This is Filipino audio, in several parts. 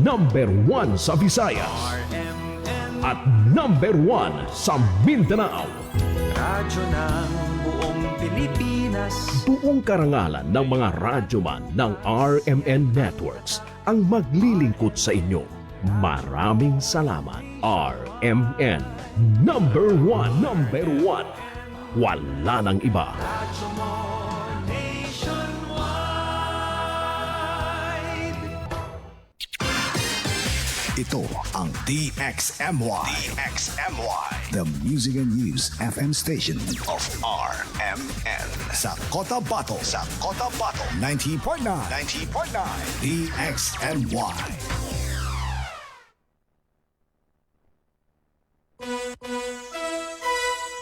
#1 sa Visayas at #1 sa Mindanao. Radyo ng buong Pilipinas. Buong karangalan ng mga radyoman ng RMN Networks ang maglilingkod sa inyo. Maraming salamat. RMN #1. Wala nang iba. Radyo mo nationwide. Ito ang DXMY. The Music and News FM station of RMN. Sa Cotabato. 90.9. DXMY.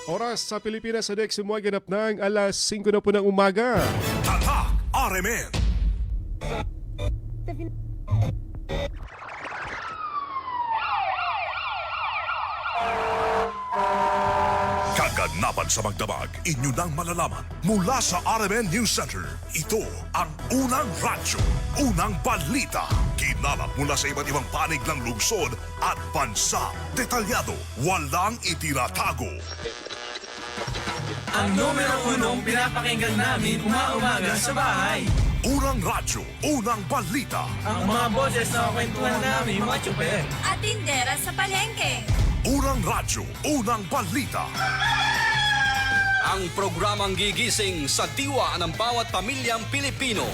Oras sa Pilipinas sa DXMY ganap ng alas 5 na po ng umaga. Tatak RMN. Kaganapan sa magdamag, inyo nang malalaman mula sa RMN News Center. Ito ang unang radyo, unang balita. Kinalap mula sa iba't ibang panig ng lungsod at bansa. Detalyado, walang itinatago. Ang numero unong pinapakinggan namin umaga sa bahay. Unang radyo, unang balita. Ang mga boses na kwentuhan namin mga tsuper. At tindera sa palengke. Unang radyo, unang balita. Ang programang gigising sa diwa ng bawat pamilyang Pilipino.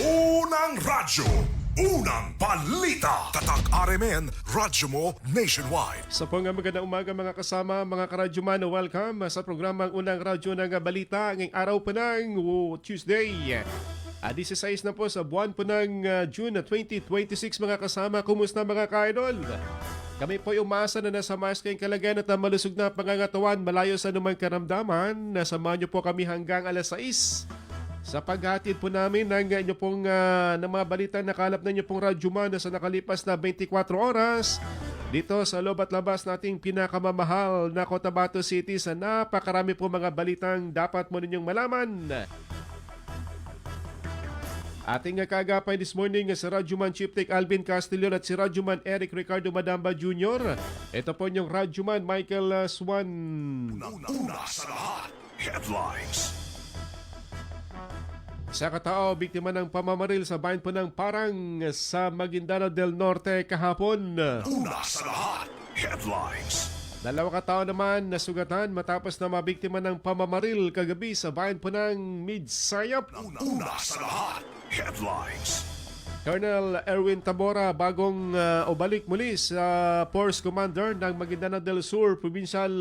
Unang radyo, unang balita. Tatak RMN, radyo mo nationwide. Sa po nga magandang umaga mga kasama, mga karadyoman, welcome sa programang Unang Radyo ng Balita ngayong araw pa ng Tuesday. 16 na po sa buwan po ng June 2026 mga kasama. Kumusta mga ka-idol? Kami po umasa na nasa maayos kayong kalagayan at malusog na pangangatawan malayo sa anumang karamdaman. Nasamahan niyo po kami hanggang alas 6 sa paghatid po namin ng inyo pong ng mga balita na kalap na inyo pong radyoman na sa nakalipas na 24 oras dito sa loob at labas nating pinakamamahal na Cotabato City sa napakarami po mga balitang dapat mo ninyong malaman. Ating kagapay this morning si Radyoman Chief Tech Alvin Castillon at si Radyoman Eric Ricardo Madamba Jr. Ito po yung Radyoman Michael Swan. Una sa lahat, headlines. Sa katao, biktima ng pamamaril sa bayan po ng Parang sa Maguindanao del Norte kahapon. Una sa lahat, headlines. 2 katao naman nasugatan matapos na mabiktima ng pamamaril kagabi sa bayan po ng Midsayap. Una sa lahat, headlines. Colonel Erwin Tabora bagong ubalik muli sa Force Commander ng Maguindanao del Sur Provincial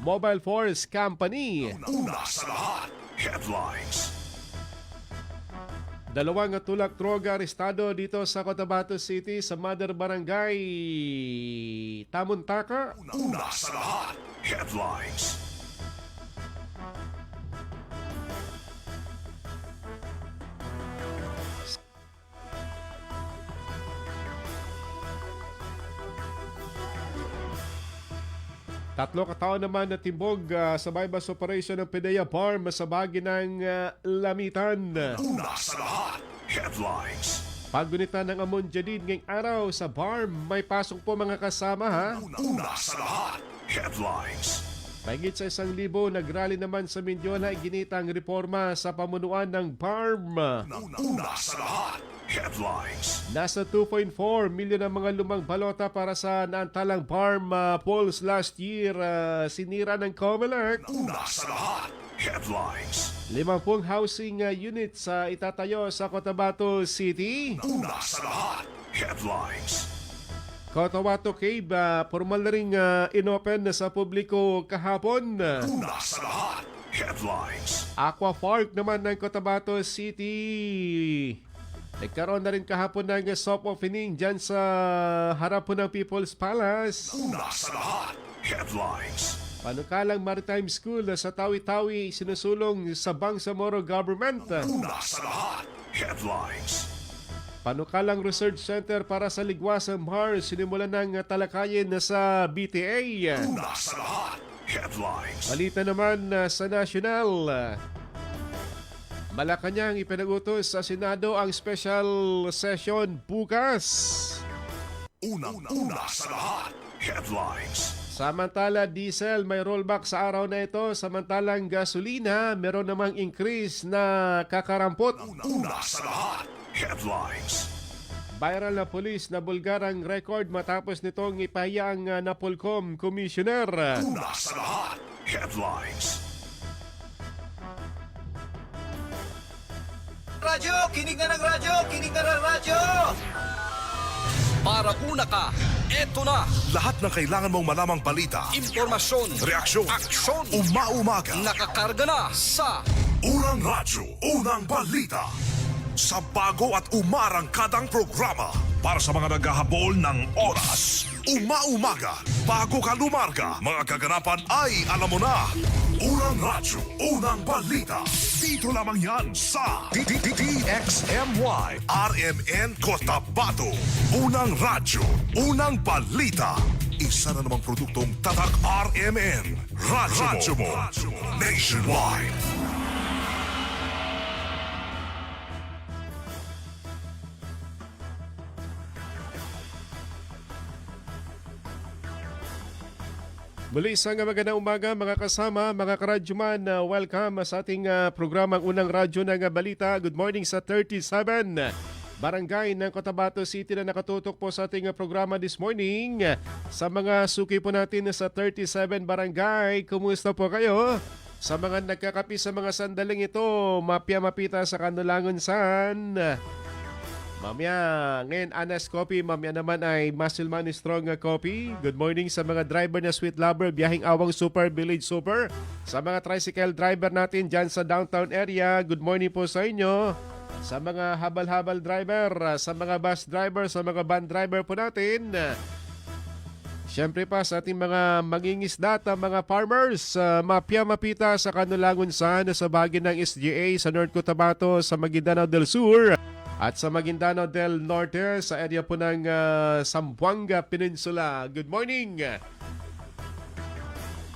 Mobile Force Company. Una sa lahat, headlines. 2 tulak droga arestado dito sa Cotabato City sa Mother Barangay Tamuntaka. Una sa lahat, headlines. Tatlo katao naman na timbog sa bypass operation ng PDEA Farm sa bahagi ng Lamitan. Una sa lahat, headlines. Paggunita ng Amon Jadid ngayong araw sa farm, may pasok po mga kasama ha. Una sa lahat, headlines. Mahigit sa 1,000 nagrally naman sa Mindiola iginitang reforma sa pamunuan ng farm. Una sa lahat, headlines. Nasa 2.4 milyon ang mga lumang balota para sa naantalang farm polls last year. Sinira ng COMELEC. Una sa lahat, headlines. 50 housing units itatayo sa Cotabato City. Una sa lahat, headlines. Cotabato Cave, formal na rin inopen sa publiko kahapon. Una sa lahat, headlines. Aqua Park naman ng Cotabato City. Nagkaroon na rin kahapon ng soft opening dyan sa harap po ng People's Palace. Una sa lahat, headlines. Panukalang Maritime School sa Tawi-Tawi sinusulong sa Bangsamoro Government. Una sa lahat, headlines. Panukalang Research Center para sa Ligwasan Mars sinimulan ng talakayin sa BTA. Una sa lahat, headlines. Balita naman sa National. Malacanang ipinag-utos sa Senado ang special session bukas. Unang-una sa lahat, headlines. Samantala, diesel may rollback sa araw na ito. Samantalang gasolina, meron namang increase na kakarampot. Una sa lahat, headlines. Viral na pulis na bulgarang record matapos nitong ipahiya ang Napolcom Commissioner. Una sa lahat, headlines. Radyo! Kinig na ng radyo! Kinig na ng radyo! Para una ka, eto na. Lahat ng kailangan mong malamang balita, Impormasyon, reaksyon, aksyon, umaumaga. nakakarga na sa Unang radyo, unang balita. Sa bago at umarangkadang programa para sa mga naghahabol ng oras. Umaumaga, bago ka lumarga, mga kaganapan ay alam mo na. Unang radyo, unang balita. Dito lamang yan sa DXMY RMN Cotabato. Unang radyo, unang balita. Isa na namang produktong Tatak RMN. Radyo mo. Nationwide. Muli isang magandang umaga mga kasama, mga karadyoman. Welcome sa ating programang Unang Radyo ng Balita. Good morning sa 37 Barangay ng Cotabato City na nakatutok po sa ating programa this morning. Sa mga suki po natin sa 37 Barangay, kumusta po kayo? Sa mga nagkakapi sa mga sandaling ito, mapia-mapita sa Kanulangon San. Mamaya, ngayon Anas Coffee, mamaya naman ay Muscleman Strong Coffee. Good morning sa mga driver na Sweet Lover, Biyahing Awang Super, Village Super. Sa mga tricycle driver natin dyan sa downtown area, good morning po sa inyo. Sa mga habal-habal driver, sa mga bus driver, sa mga van driver po natin. Siyempre pa sa ating mga mangingisda at mga farmers, mapia-mapita sa Kanulangon San, sa bahagi ng SGA, sa North Cotabato, sa Maguindanao del Sur. At sa Maguindanao del Norte, sa area po ng Zamboanga Peninsula. Good morning!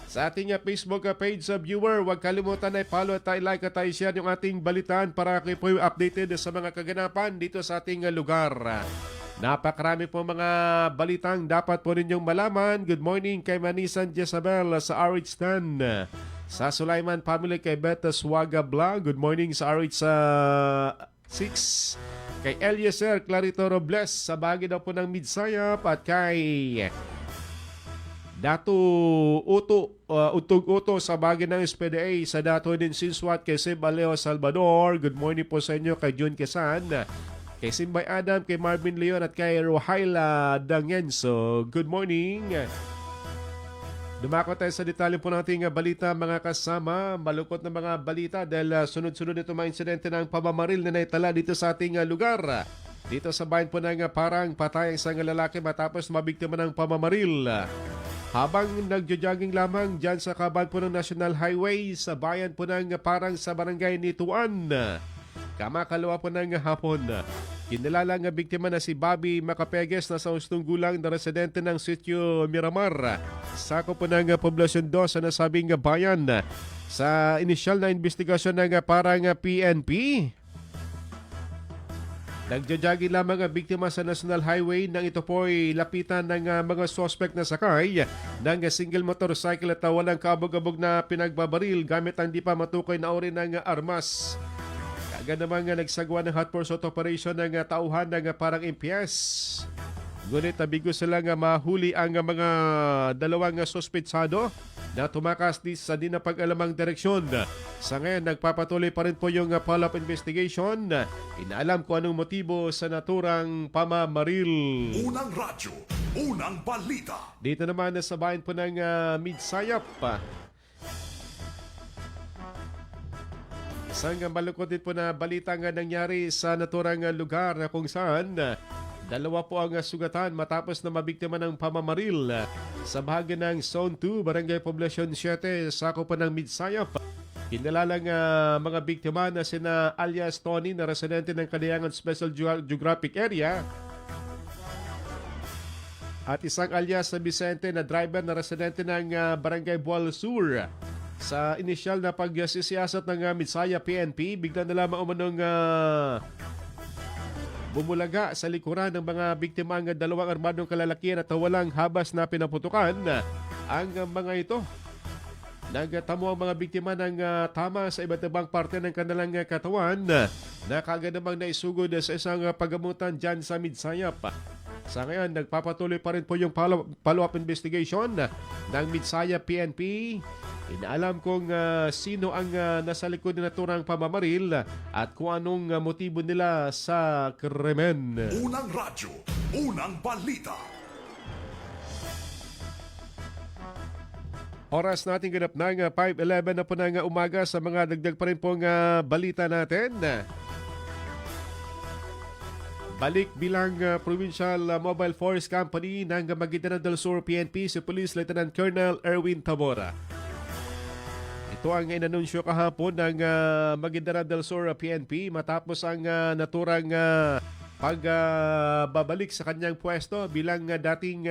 Sa ating Facebook page sa viewer, huwag kalimutan na i-follow at i-like at i-share yung ating balitaan para kayo po updated sa mga kaganapan dito sa ating lugar. Napakarami po mga balitang dapat po ninyong malaman. Good morning kay Manisan Jezabel sa RH Stan. Sa Sulaiman Family kay Beta Swaga Bla. Good morning sa RH 6. Kay Eliezer Clarito Robles sa bahagi daw po ng Midsayap at kay Dato Uto Utog-Uto sa bahagi ng SPDA sa Dato din Sinswat kay Simba Leo Salvador. Good morning po sa inyo kay Jun Quezan, kay Simbay Adam, kay Marvin Leon at kay Rohaila Dangenso. Good morning. Dumako tayo sa detalye po nating balita mga kasama. Malungkot na mga balita dahil sunod-sunod ito mga insidente ng pamamaril na naitala dito sa ating lugar. Dito sa bayan po ng Parang, patay ang isang lalaki matapos mabiktima ng pamamaril. Habang nagjo-jogging lamang dyan sa kaban po ng National Highway sa bayan po ng Parang sa barangay Nituan. Kamakalawa po ng hapon. Kinilala ang biktima na si Bobby Macapeges na sa ustong gulang na residente ng Sitio Miramar. Sako po ng Poblasyon 2 sa nasabing bayan. Sa inisyal na investigasyon ng Parang PNP, nagja-jogging lamang ang biktima sa National Highway nang ito po ay lapitan ng mga suspect na sakay ng single motorcycle at walang kabog-abog na pinagbabaril gamit ang di pa matukoy na uri ng armas. Kaga naman nagsagawa ng hot pursuit operation ng tauhan ng Parang MPS. Ngunit nabigo silang mahuli ang mga dalawang suspetsado na tumakas sa di na pag-alamang direksyon. Sa ngayon, nagpapatuloy pa rin po yung follow-up investigation. Inaalam kung anong motibo sa naturang pamamaril. Unang radyo, unang balita. Dito naman sa bayan po ng Midsayap. Isang malungkot din po na balita nga nangyari sa naturang lugar na kung saan dalawa po ang sugatan matapos na mabiktima ng pamamaril sa bahagi ng Zone 2, Barangay Poblasyon 7, sako pa ng Midsayap. Kinilalang mga biktima na sina alias Tony na residente ng Kadayangan Special Geographic Area at isang alias Vicente na driver na residente ng Barangay Bual Sur. Sa inisyal na pagsisiyasat ng Midsaya PNP, bigla na lamang umanong bumulaga sa likuran ng mga biktima ang dalawang armadong kalalakihan at walang habas na pinaputukan. Ang mga ito, nagtamo ang mga biktima ng tama sa iba't ibang parte ng kanilang katawan na kaagad namang naisugod sa isang paggamutan dyan sa Midsayap. Sa ngayon, nagpapatuloy pa rin po yung follow-up investigation ng Midsaya PNP. Inaalam kung sino ang nasa likod ng naturang pamamaril at kung anong motibo nila sa krimen. Unang radyo, unang balita. Oras natin ganap ng 5:11 na po ng umaga. Sa mga dagdag pa rin pong balita natin. Balik bilang Provincial Mobile Force Company ng Maguindanao del Sur PNP si Police Lieutenant Colonel Erwin Tabora. Ito ang inanunsyo kahapon ng Maguindanao del Sur PNP matapos ang naturang pagbabalik sa kanyang pwesto bilang dating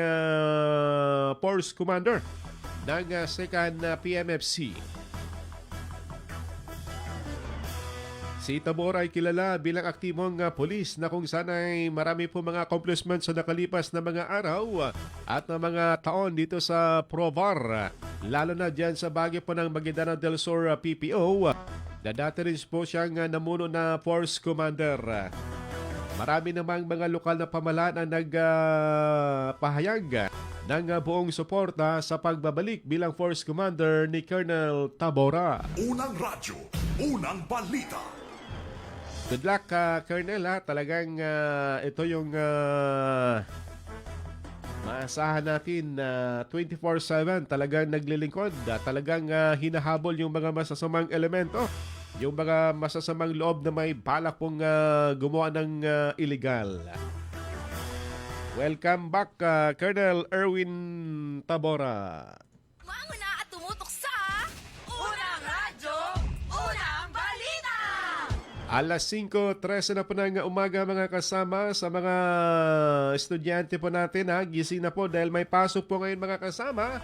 Force Commander ng 2nd PMFC. Si Tabora ay kilala bilang aktibong pulis na kung saan ay marami po mga accomplishments sa nakalipas na mga araw at na mga taon dito sa Provar. Lalo na dyan sa bagay po ng Maguindanao del Sur PPO na dati rin po siyang namuno na Force Commander. Marami namang mga lokal na pamahalaan ang nagpahayag ng buong suporta sa pagbabalik bilang Force Commander ni Colonel Tabora. Unang radyo, unang balita. Good luck, Colonel. Talagang ito yung maasahan natin na 24/7 talagang naglilingkod. Talagang hinahabol yung mga masasamang elemento. Yung mga masasamang loob na may balak pong gumawa ng illegal. Welcome back, Colonel Erwin Tabora. Manguna at tumutok sa Unang Radyo, Unang Balita! Alas 5:13 na po ng umaga mga kasama sa mga estudyante po natin. Gising na po dahil may pasok po ngayon mga kasama.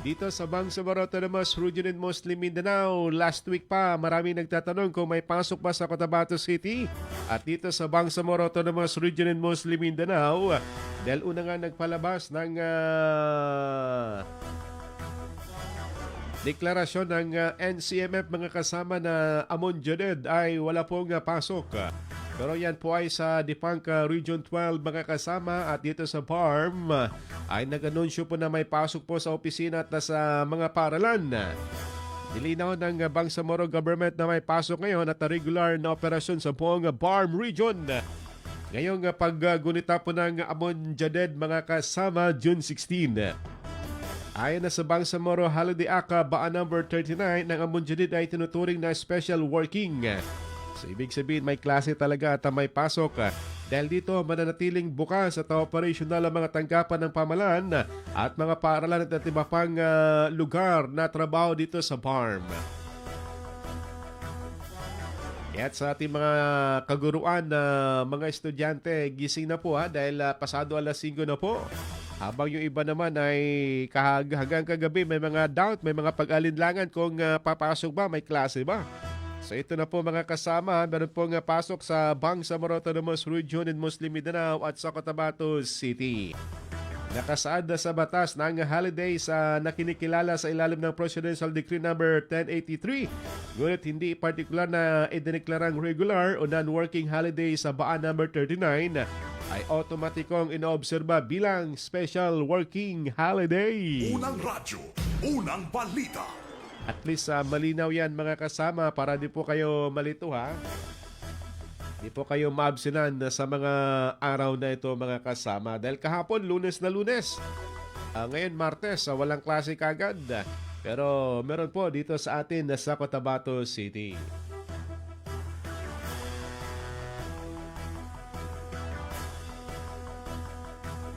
Dito sa Bangsamoro Autonomous Region in Muslim Mindanao, last week pa maraming nagtatanong kung may pasok ba sa Cotabato City. At dito sa Bangsamoro Autonomous Region in Muslim Mindanao, dahil una nga nagpalabas ng deklarasyon ng NCMF mga kasama na Amon Jaded ay wala pong pasok. Pero yan po ay sa Dipangka Region 12 mga kasama at dito sa farm ay nag-anunsyo po na may pasok po sa opisina at sa mga paaralan. Nilinaw ng Bangsamoro Government na may pasok ngayon at regular na operasyon sa buong Barm Region. Ngayong paggunita po ng Amon Jaded mga kasama June 16. Ayon na sa Bangsamoro Holiday Act Baan number 39 ng Amon Jaded ay tinuturing na special working. So, ibig sabihin may klase talaga at may pasok. Dahil dito mananatiling bukas at operational ang mga tanggapan ng pamahalaan at mga paaralan at iba pang lugar na trabaho dito sa farm. At sa ating mga kaguruan na mga estudyante, gising na po dahil pasado alas 5 na po. Habang yung iba naman ay hanggang kagabi may mga doubt, may mga pag-alinlangan kung papasok ba, may klase ba. So ito na po mga kasama, meron pong pasok sa Bangsamoro Autonomous Region in Muslim Mindanao at sa Cotabato City. Nakasaad na sa batas ng holiday sa nakinikilala sa ilalim ng Presidential Decree number 1083. Ngunit hindi partikular na idineklarang regular o non-working holiday sa Baan number 39 ay otomatikong inoobserba bilang special working holiday. Unang radyo, unang balita. At least malinaw yan mga kasama para di po kayo malito Di po kayo maabsinan sa mga araw na ito mga kasama. Dahil kahapon Lunes na Lunes. Ngayon Martes walang klase kagad. Pero meron po dito sa atin sa Cotabato City.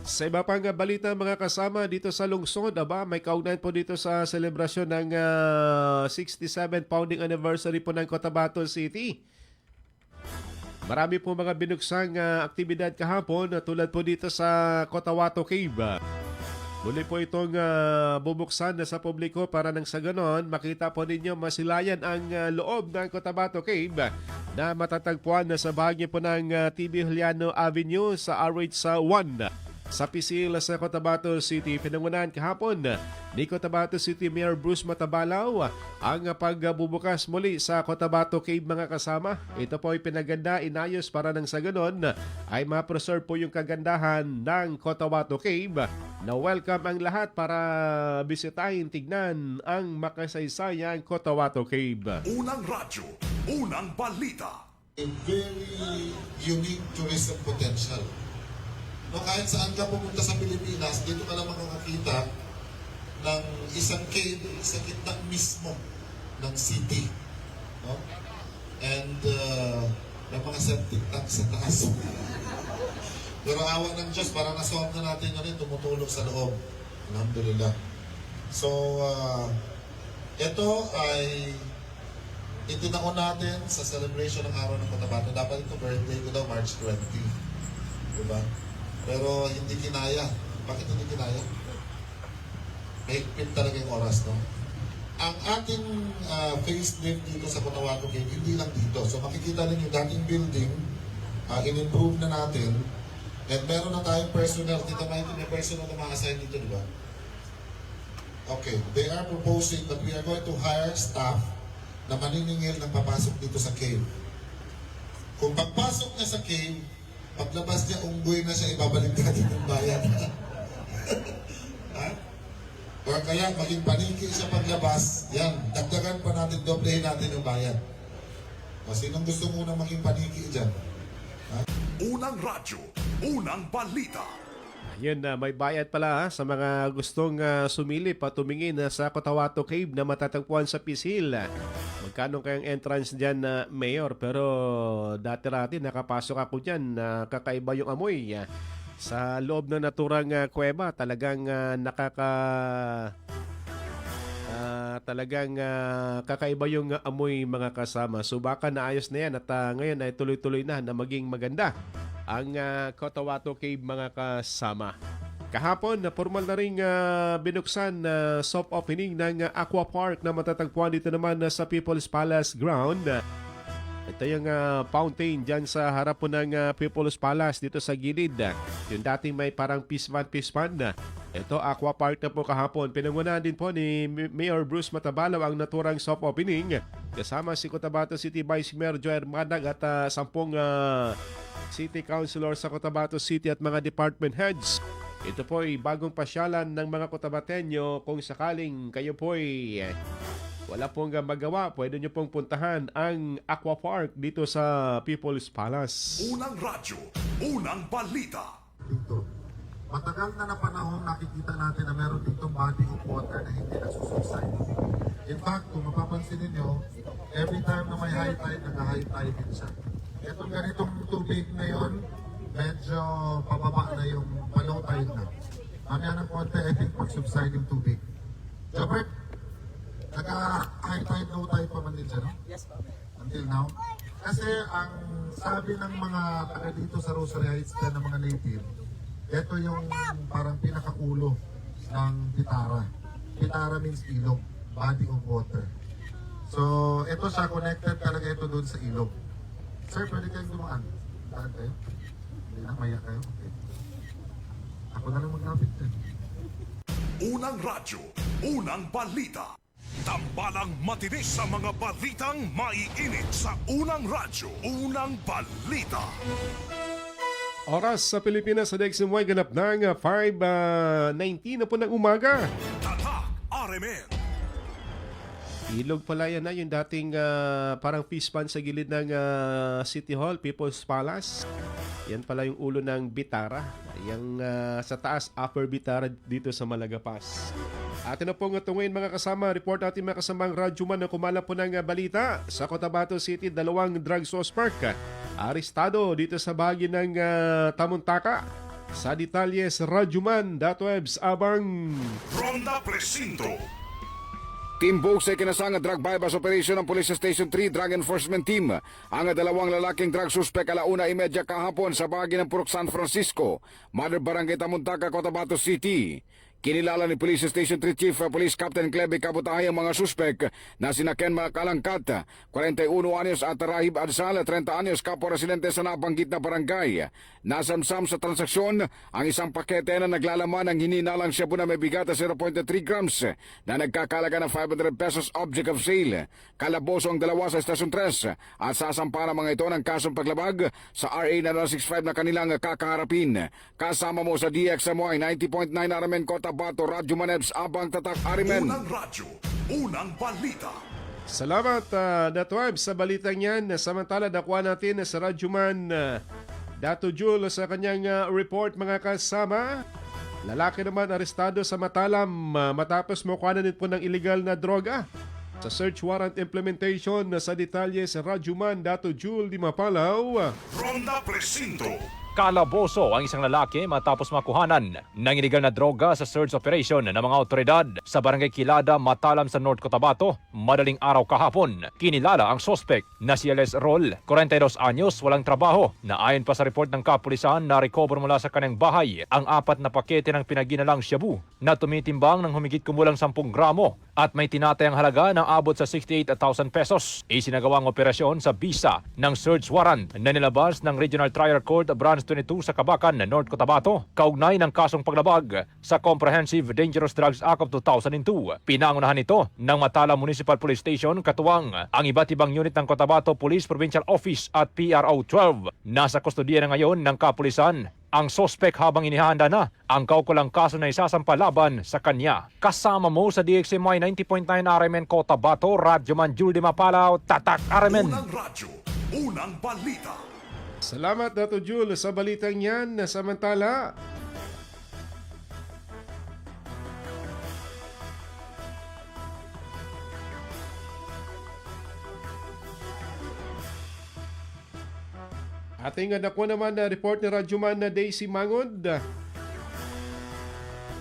Sa iba pang balita mga kasama dito sa lungsod, may kaugnayan po dito sa selebrasyon ng 67th founding anniversary po ng Cotabato City. Marami po mga binuksang aktibidad kahapon tulad po dito sa Cotabato Cave. Muli po itong bubuksan na sa publiko para nang sa ganon, makita po ninyo masilayan ang loob ng Cotabato Cave na matatagpuan na sa bahagi po ng TV Juliano Avenue sa RH 1 sa Pisil sa Cotabato City. Pinangunahan kahapon ni Cotabato City Mayor Bruce Matabalaw ang pagbubukas muli sa Cotabato Cave, mga kasama. Ito po ay pinaganda, inayos para nang sa ganon ay ma-preserve po yung kagandahan ng Cotabato Cave na welcome ang lahat para bisitahin, tignan ang makasaysayang Cotabato Cave. Unang radyo, unang balita. A very unique tourism potential. No, kahit saan ka pumunta sa Pilipinas, dito ka lang makakakita ng isang cave sa gitna mismo ng city. No? And may mga septic tank sa taas. Pero awa ng Diyos, parang nasolve na natin yun, tumutulog sa loob. Alhamdulillah. So, ito ay itinaon natin sa celebration ng araw ng Cotabato. Dapat ito birthday ko daw, March 20. Diba? Pero hindi kinaya. Bakit hindi kinaya? Mahigpit talaga yung oras, no? Ang ating facelift dito sa Cotabato Cave, hindi lang dito. So makikita ninyo dating building, in-improve na natin. And meron na tayong personnel. Tita Maite, may personnel na ma-assign dito, di ba? Okay. They are proposing that we are going to hire staff na maniningil ng papasok dito sa cave. Kung pagpasok niya sa cave, paglabas niya, unggoy na siya, ibabalik natin ng bayan. Ha? O kaya maging paniki siya paglabas, yan, dagdagan pa natin, doblehin natin yung bayan. O sinong gusto muna maging paniki dyan? Ha? Unang radyo, unang balita. Yun, may bayad pala sa mga gustong sumilip at tumingin sa Cotabato Cave na matatagpuan sa Pisil. Magkano kayang entrance dyan, Mayor? Pero dati-rati nakapasok ako dyan, kakaiba yung amoy. Sa loob ng naturang kuweba, talagang kakaiba yung amoy, mga kasama. So baka naayos na yan at ngayon ay tuloy-tuloy na maging maganda ang Cotabato Cave, mga kasama. Kahapon, formal na rin binuksan soft opening ng Aqua Park na matatagpuan dito naman sa People's Palace Ground. Ito yung fountain dyan sa harap po ng People's Palace dito sa gilid. Yung dating may parang pispan. Ito, Aqua Park na po kahapon. Pinangunahan din po ni Mayor Bruce Matabalaw ang naturang soft opening. Kasama si Cotabato City Vice Mayor Joe Hermanag at 10 City Councilor sa Cotabato City at mga department heads. Ito po ay bagong pasyalan ng mga Cotabateño. Kung sakaling kayo po ay wala pong magawa, pwede nyo pong puntahan ang Aqua Park dito sa People's Palace. Unang radyo, unang balita. Dito. Matagal na panahon nakikita natin na meron ditong body of water na hindi nagsusuicide. In fact, kung mapapansin ninyo, every time na may high tide, nag-high tide din siya. Itong ganitong tubig ngayon, medyo pababa na yung low tide na. Mamaya ng konti, I think mag-subside yung tubig. Jobert, nag-high tide, low tide pa man din siya, no? Yes, po. Until now. Kasi ang sabi ng mga taga dito sa Rosary Heights na ng mga native, ito yung parang pinakaulo ng Pitara. Pitara means ilog, body of water. So, ito siya, connected talaga ito doon sa ilog. Sir, pwede kayong dumaan? Saan kayo? Hindi na, maya kayo? Okay. Ako na lang maglapit din. Unang radyo, unang balita. Tambalang matinis sa mga balitang maiinit sa unang radyo, unang balita. Oras sa Pilipinas sa DXMY ganap ng 5:19 na po ng umaga. Tatak RMN. Ilog pala yan na yung dating parang fish pond sa gilid ng City Hall, People's Palace. Yan pala yung ulo ng Bitara. Yung sa taas, Upper Bitara dito sa Malagapas. Atin na pong tungin, mga kasama. Report ating mga kasamang radyoman na kumala po ng balita. Sa Cotabato City, 2 drug suspect arestado dito sa bahagi ng Tamuntaka. Sa detalles, radyoman, Datwebs, abang Ronda Presinto. Timbog sa ikinasang drug bypass operation ng Police Station 3 Drug Enforcement Team ang 2 lalaking drug suspect 1:30 kahapon sa bahagi ng Purok San Francisco, Mother Barangay Tamuntaka, Cotabato City. Kinilala ni Police Station 3 Chief Police Captain Cleve Kabutahay ang mga suspek na sina Ken Makalangkat, 41 anyos at Rahib Adsal, 30 anyos, kapwa residente sa nabanggit na barangay. Nasamsam sa transaksyon ang isang pakete na naglalaman ng hininalang shabu na may bigat na 0.3 grams na nagkakalaga ng 500 pesos object of sale. Kalaboso ang dalawa sa Stasyon 3 at sasampa ng mga ito ng kasong paglabag sa RA 965 na kanilang kakaharapin. Kasama mo sa DXMY 90.9 RMN Cotabato, Radyo Manebs, Abang Tatak Arimen. Unang radyo, unang balita. Salamat, Datwab, sa balitang yan. Samantala, nakuha natin sa Radyoman Dato Jul sa kanyang report, mga kasama. Lalaki naman arestado sa Matalam matapos makuha na po ng illegal na droga. Sa search warrant implementation sa detalye sa Radyoman Dato Jul di Mapalaw. Ronda Presinto. Kalaboso ang isang lalaki matapos makuhanan ng iligal na droga sa search operation ng mga otoridad sa Barangay Kilada, Matalam sa North Cotabato madaling araw kahapon. Kinilala ang suspect na si Alex Rol, 42 anyos, walang trabaho, na ayon pa sa report ng kapulisan na recover mula sa kanyang bahay ang 4 na pakete ng pinaginalang shabu na tumitimbang ng humigit kumulang 10 gramo at may tinatayang halaga na abot sa 68,000 pesos. Isinagawang operasyon sa bisa ng search warrant na nilabas ng Regional Trial Court Branch 22 sa Kabakan, North Cotabato, kaugnay ng kasong paglabag sa Comprehensive Dangerous Drugs Act of 2002. Pinangunahan ito ng Matalam Municipal Police Station, katuwang ang iba't ibang unit ng Cotabato Police Provincial Office at PRO 12. Nasa kustodiya na ngayon ng kapulisan ang sospek habang inihanda na ang kaukulang kaso na isasampa laban sa kanya. Kasama mo sa DXMY 90.9 RMN Cotabato, Radyoman Jul di Mapalaw, Tatak RMN. Unang radyo, unang balita. Salamat, Dato Jul, sa balitang yan. Samantala, ating nakuha naman na report ni Radyoman na Daisy Mangod.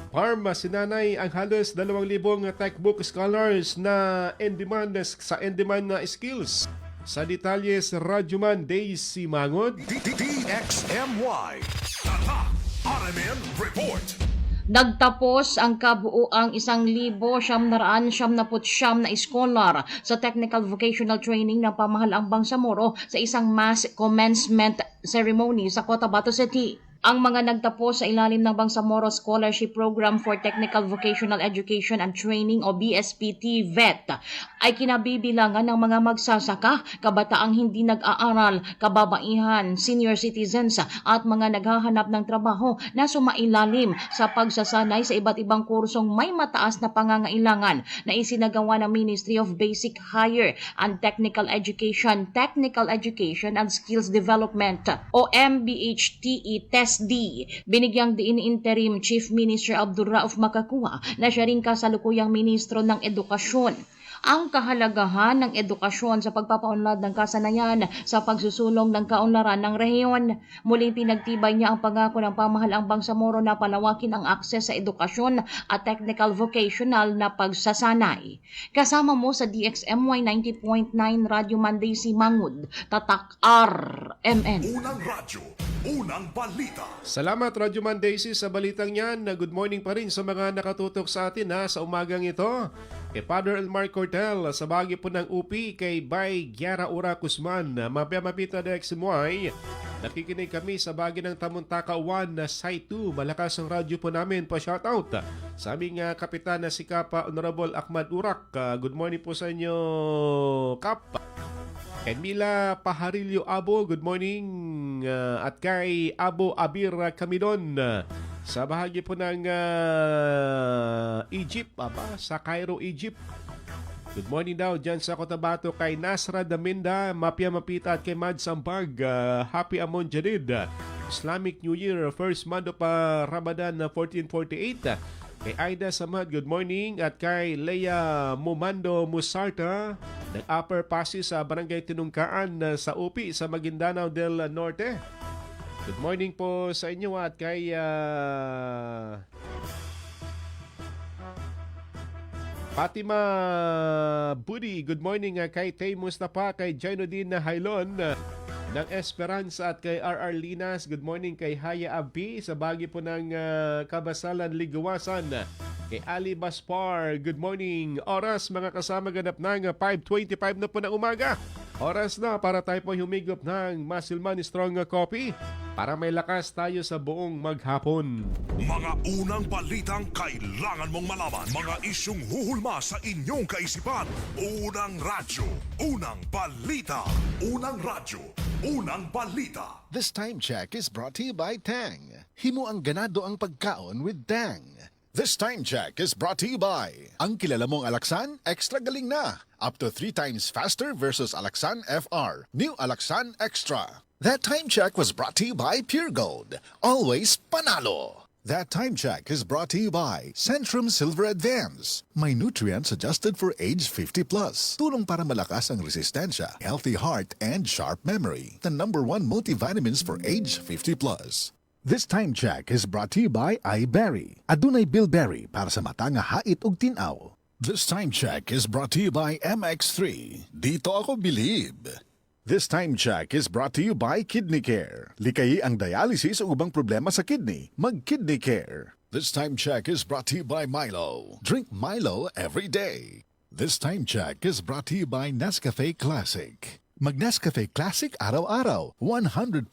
Farm, sinanay ang halos 2,000 textbook scholars na in-demand sa in-demand na skills. Sa detalye sa Radyoman Daisy Mangod. DXMY. Tatak RMN Report. Nagtapos ang kabuuang 1,979 na iskolar sa Technical Vocational Training ng Pamahalaang Bangsamoro sa isang mass commencement ceremony sa Cotabato City. Ang mga nagtapos sa ilalim ng Bangsamoro Scholarship Program for Technical Vocational Education and Training o BSPT VET ay kinabibilangan ng mga magsasaka, kabataang hindi nag-aaral, kababaihan, senior citizens at mga naghahanap ng trabaho na sumailalim sa pagsasanay sa iba't ibang kursong may mataas na pangangailangan na isinagawa ng Ministry of Basic Higher and Technical Education and Skills Development o MBHTE TESD. Binigyang diin ni Interim Chief Minister Abdul Rauf Makakua na siya rin kasalukuyang Ministro ng Edukasyon ang kahalagahan ng edukasyon sa pagpapaunlad ng kasanayan sa pagsusulong ng kaunlaran ng rehiyon. Muling pinagtibay niya ang pangako ng Pamahalaang Bangsamoro na palawakin ang akses sa edukasyon at technical vocational na pagsasanay. Kasama mo sa DXMY 90.9 Radio Daisy Mangod, Tatak RMN. Unang radyo, unang balita. Salamat, Radyoman Daisy, sa balitang yan. Good morning pa rin sa mga nakatutok sa atin sa umagang ito. Kay Father Elmar Cortel, sa bahagi po ng UP, kay Bay Gyara Ura Guzman, mapita na XMY. Nakikinig kami sa bahagi ng Tamuntaka 1 na Site 2. Malakas ang radyo po namin, pa-shoutout. Sa aming kapitan na si Kapa Honorable Ahmad Urak. Good morning po sa inyo, Kap. Kay Mila Paharilyo Abo, good morning. At kay Abo Abir Camidon, sa bahagi po ng Egypt, sa Cairo, Egypt. Good morning daw dyan sa Cotabato kay Nasra Daminda, Mapia Mapita at kay Mad Sampag. Happy Amon Jadid. Islamic New Year, first month of Ramadan 1448. Kay Aida Samad, good morning. At kay Leia Mumando Musarta ng Upper Pasig sa Barangay Tinungkaan sa UPI sa Maguindanao del Norte. Good morning po sa inyo at kay Fatima Budi. Good morning kay Tay Mustafa, kay Jainuddin Hailon ng Esperanza at kay RR Linas. Good morning kay Haya Abi sa bahagi po ng Kabasalan, Ligawasan. Kay Ali Baspar, good morning. Oras mga kasama, ganap ng 5:25 na po ng umaga. Oras na para tayo po humigop ng Masilman Strong Coffee para may lakas tayo sa buong maghapon. Mga unang balitang kailangan mong malaman. Mga isyung huhulma sa inyong kaisipan. Unang radyo, unang balita. Unang radyo, unang balita. This time check is brought to you by Tang. Himo ang ganado ang pagkaon with Tang. This time check is brought to you by ang kilala mong Alaksan, extra galing na. Up to 3 times faster versus Alaksan FR. New Alaksan Extra. That time check was brought to you by Pure Gold. Always panalo. That time check is brought to you by Centrum Silver Advance. May nutrients adjusted for age 50 plus. Tulong para malakas ang resistensya, healthy heart, and sharp memory. The #1 multivitamins for age 50 plus. This time check is brought to you by iBerry. Adunay Bilberry para sa mata nga hait ug tinaw. This time check is brought to you by MX3. Dito ako believe. This time check is brought to you by Kidney Care. Likayi ang dialysis o ubang problema sa kidney. Mag-Kidney Care. This time check is brought to you by Milo. Drink Milo every day. This time check is brought to you by Nescafe Classic. Mag-Nescafe Classic araw-araw. 100%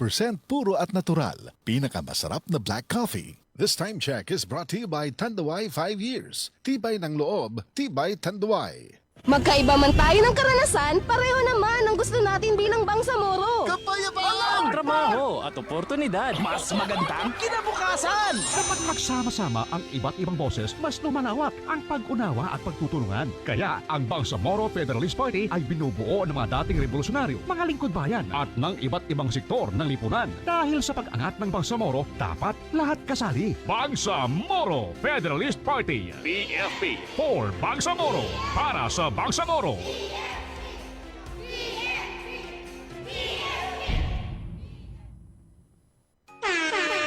puro at natural. Pinakamasarap na black coffee. This time check is brought to you by Tanduay 5 years. Tibay ng loob, tibay Tanduay. Magkaiba man tayo ng karanasan, pareho naman ang gusto natin bilang Bangsamoro. Kapayapaan! Trabaho at oportunidad. Mas magandang kinabukasan. Kapag magsama-sama ang iba't ibang boses, mas lumalawak ang pag-unawa at pagtutulungan. Kaya ang Bangsamoro Federalist Party ay binubuo ng mga dating revolusyonaryo, mga lingkod bayan at ng iba't ibang sektor ng lipunan. Dahil sa pag-angat ng Bangsamoro, dapat lahat kasali. Bangsamoro Federalist Party. BFP for Bangsamoro. Para sa Bangsamoro.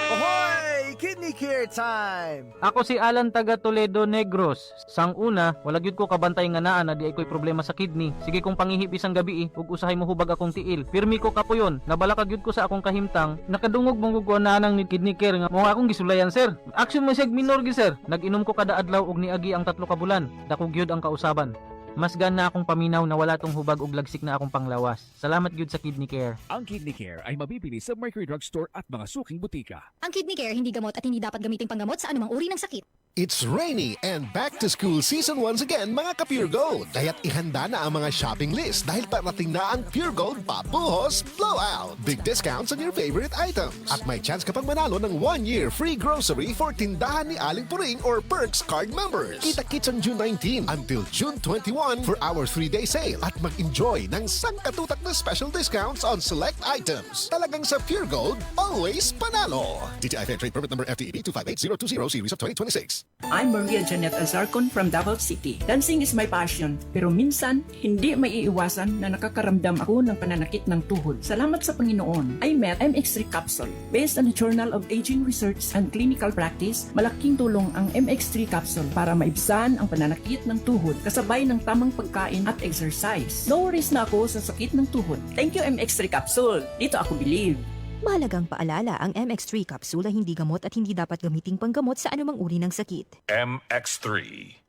Ahoy! Kidney Care time! Ako si Alan taga Toledo Negros. Sang una, wala gyud ko kabantay nga naa na di ay ko'y problema sa kidney. Sige kong pangihip isang gabi ug usahay mo hubag akong tiil. Pirmi ko kapuyon, nabala gyud ko sa akong kahimtang. Nakadungog mong gugwana nang ni Kidney Care nga mo akong gisulayan sir. Action mo sig minor gi sir. Nag-inom ko kada adlaw ug niagi ang 3 ka bulan. Dako gyud ang kausaban. Mas gan na akong paminaw na wala tong hubag ug lagsik na akong panglawas. Salamat gyud sa Kidney Care. Ang Kidney Care ay mabibili sa Mercury Drugstore at mga suking butika. Ang Kidney Care hindi gamot at hindi dapat gamiting panggamot sa anumang uri ng sakit. It's rainy and back to school season once again mga ka-Pure Gold. Kaya't ihanda na ang mga shopping list dahil parating na ang Pure Gold Pabuhos Blowout. Big discounts on your favorite items. At may chance ka pang manalo ng 1-year free grocery for tindahan ni Aling Puring or Perks card members. Kita-kits on June 19 until June 21 for our 3-day sale at mag-enjoy ng sangkatutak na special discounts on select items. Talagang sa Pure Gold, always panalo. DTI Fair Trade Permit number FTEB 258020 series of 2026. I'm Maria Janet Azarcon from Davao City. Dancing is my passion, pero minsan, hindi maiiwasan na nakakaramdam ako ng pananakit ng tuhod. Salamat sa Panginoon, I met MX3 Capsule. Based on the Journal of Aging Research and Clinical Practice, malaking tulong ang MX3 Capsule para maibsan ang pananakit ng tuhod kasabay ng tamang pagkain at exercise. No worries na ako sa sakit ng tuhod. Thank you MX3 Capsule. Dito ako believe. Mahalagang paalala, ang MX3 capsule ay hindi gamot at hindi dapat gamiting panggamot sa anumang uri ng sakit. MX3.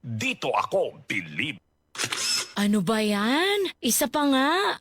Dito ako believe. Ano ba yan? Isa pa nga.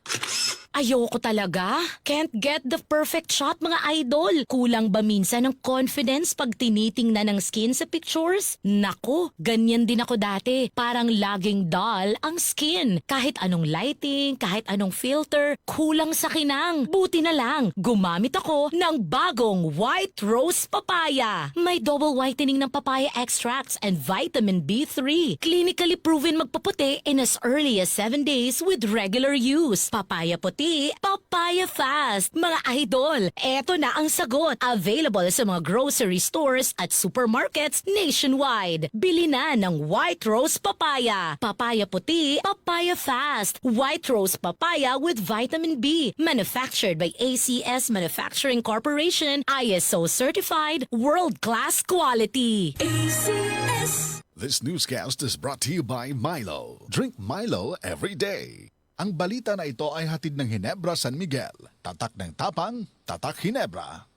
Ayoko talaga. Can't get the perfect shot, mga idol. Kulang ba minsan ng confidence pag tinitingnan ng skin sa pictures? Nako, ganyan din ako dati. Parang laging dull ang skin. Kahit anong lighting, kahit anong filter, kulang sa kinang. Buti na lang, gumamit ako ng bagong White Rose Papaya. May double whitening ng papaya extracts and vitamin B3. Clinically proven magpaputi in as early as 7 days with regular use. Papaya puti, papaya fast. Mga idol, eto na ang sagot. Available sa mga grocery stores at supermarkets nationwide. Bili na ng White Rose Papaya. Papaya puti, papaya fast. White Rose Papaya with vitamin B. Manufactured by ACS Manufacturing Corporation. ISO certified, world-class quality. ACS. This newscast is brought to you by Milo. Drink Milo every day. Ang balita na ito ay hatid ng Ginebra San Miguel. Tatak ng tapang, tatak Ginebra.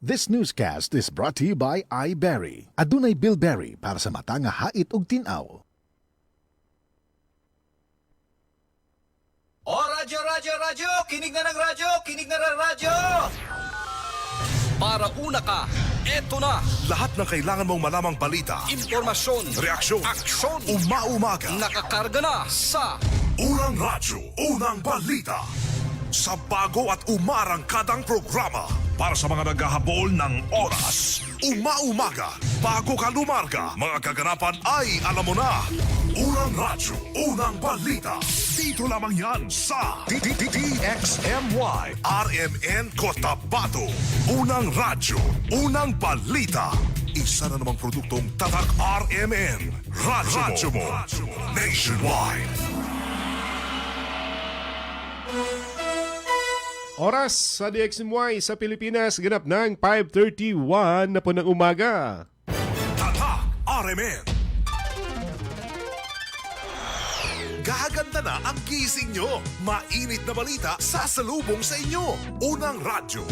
This newscast is brought to you by iBerry. Adunay Bilberry para sa mata nga hait ug tinaw. O radyo, radyo, radyo! Kinig na ng radyo! Kinig na ng radyo! Para una ka, eto na! Lahat ng kailangan mong malamang balita, Impormasyon, reaksyon, aksyon, umaumaga. nakakarga na sa Unang radyo, unang balita. Sa bago at umarangkadang programa para sa mga naghahabol ng oras. Umaumaga, bago ka lumarga, mga kaganapan ay alam mo na. Unang radyo, unang balita. Dito lamang yan sa DXMY RMN Cotabato. Unang radyo, unang balita. Isa na namang produktong Tatak RMN. Radyo mo. Nationwide. Oras sa DXMY sa Pilipinas, ganap ng 5:31 na po ng umaga. Tatak RMN. Gaganda na ang gising nyo. Mainit na balita sasalubong sa inyo. Unang radyo,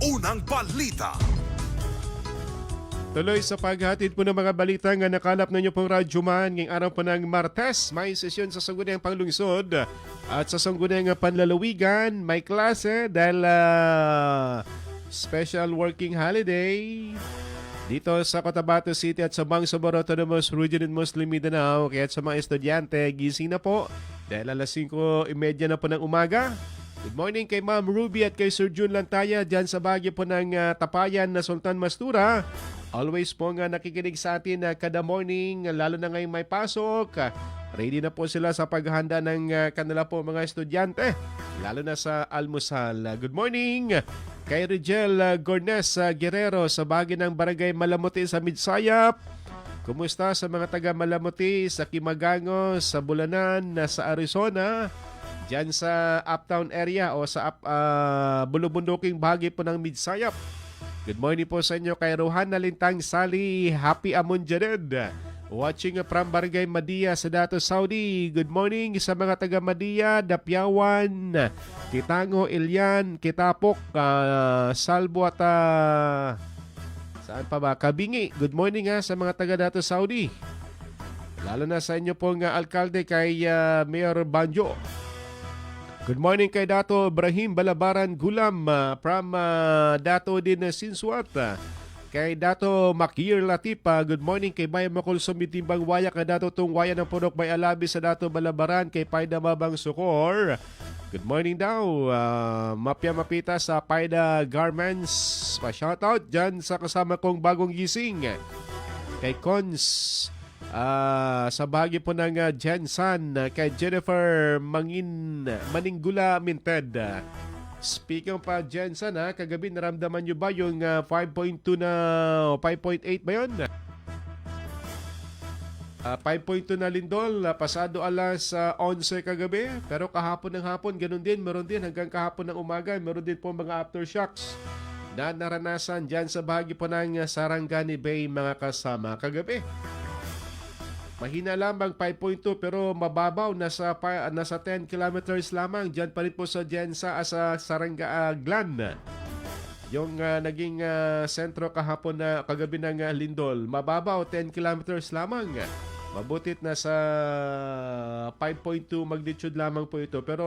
unang balita. Tuloy sa paghatid po ng mga balita nga nakalap ninyo pong Radyo Man ngayong araw po ng Martes. May sesyon sa Sangguniang Panglungsod at sa Sangguniang Panlalawigan. May klase dahil special working holiday dito sa Cotabato City at sa Bangsamoro Autonomous Region in Muslim Mindanao. Kaya sa mga estudyante, gising na po dahil alas 5:30 na po ng umaga. Good morning kay Ma'am Ruby at kay Sir Jun Lantaya dyan sa bagyo po ng Tapayan na Sultan Mastura. Always po nga nakikinig sa atin kada morning, lalo na ngayong may pasok. Ready na po sila sa paghahanda ng kanila po mga estudyante, lalo na sa almusal. Good morning kay Rigel Gornes Guerrero sa bagay ng Barangay Malamuti sa Midsayap. Kumusta sa mga taga Malamuti, sa Kimagango, sa Bulanan, sa Arizona, dyan sa uptown area o sa bulubunduking bahagi po ng Midsayap. Good morning po sa inyo kay Rohana Lintang Sali. Happy Amunjaned. Watching from Barangay Madia sa Dato Saudi. Good morning sa mga taga Madia, Dapyawan, Kitango, Ilian, Kitapok, Salbo at saan pa ba? Kabingi. Good morning sa mga taga Dato Saudi. Lalo na sa inyo pong alkalde kay Mayor Banjo. Good morning kay Dato Ibrahim Balabaran Gulam from Dato din Sinsuat. Kay Dato Makir Latipa, good morning kay Bayan Makulsom Mitimbang Waya, kay Dato Tungwaya ng Purok Bay Alabi sa Dato Balabaran, kay Paida Mabang Sukor. Good morning daw, Mapya Mapita sa Paida Garments. Pa-shoutout dyan sa kasama kong bagong gising. Kay Cons, sa bahagi po ng Jensan, kay Jennifer Maninggula Minted. Speaking pa Jensan, kagabi naramdaman nyo ba yung 5.2 na 5.8 ba yun? 5.2 na lindol, pasado alas 11 kagabi. Pero kahapon ng hapon, ganun din, meron din hanggang kahapon ng umaga, meron din po mga aftershocks na naranasan dyan sa bahagi po ng Sarangani Bay mga kasama kagabi. Mahina lamang 5.2 pero mababaw, nasa 10 kilometers lamang. Diyan pa rin po sa Jensa sa Sarangaglan. Yung naging sentro kahapon na kagabi ng lindol. Mababaw, 10 kilometers lamang. Mabutit na sa 5.2 magnitude lamang po ito. Pero